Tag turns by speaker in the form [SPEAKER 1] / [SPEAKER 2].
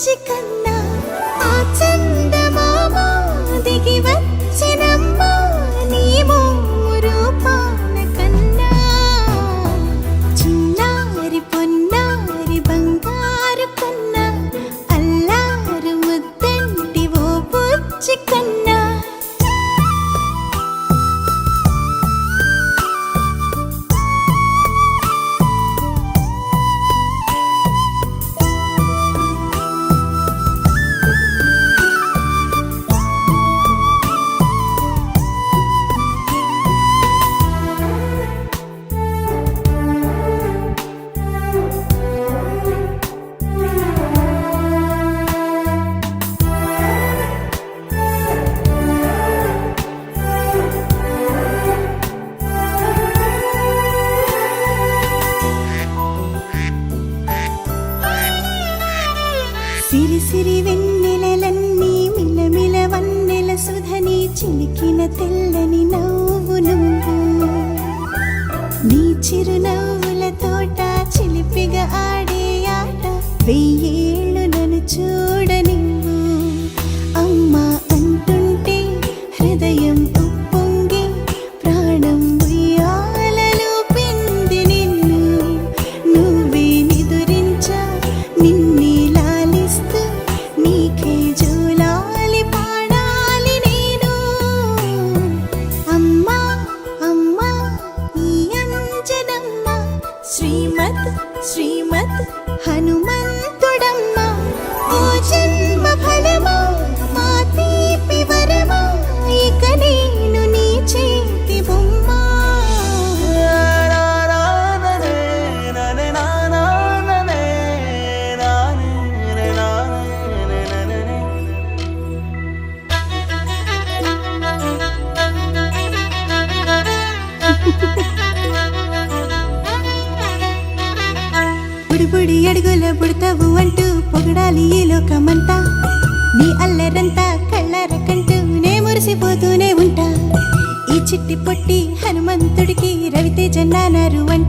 [SPEAKER 1] బుచ్చి కన్నా ఆ చందమామ దిగి వచ్చినమ్మ నీ రూపాల కన్నా చిన్నారి పొన్నారి బంగారు కన్నా అల్లారు ముద్దంటి ఓ బుచ్చి కన్నా సిరి సిరి వెన్నెలలన్నీ మిలమిల వన్నెల సుధని చిలికిన తెల్లని నవ్వు నువ్వు నీ చిరునవ్వుల తోట చిలిపిగా ఆడే ఆట వెయ్యేళ్ళు నన్ను చూడ నువ్వు అమ్మా అంటుంటే హృదయం ఉప్పొంగి ప్రాణం ఉయ్యాలలో పిండి నిన్ను నువ్వే నిదురించా నిన్నే నీకే జోలాలి పాడాలి నేను అమ్మా అమ్మా ఈ అంజనమ్మ శ్రీమత్ శ్రీమత్ హనుమంతుడమ్మ ఓ జన్మ ఫలమా మా తీపి వరమా ఇక నేను నీ చేతి బొమ్మ బుడి అడుగుల బుడతావు అంటూ పొగడాలి ఈ లోకమంతా నీ అల్లరంతా కళ్ళారకంటూ నే మురిసిపోతూనే ఉంటా ఈ చిట్టి పొట్టి హనుమంతుడికి రవితేజ నాన్నారు అంట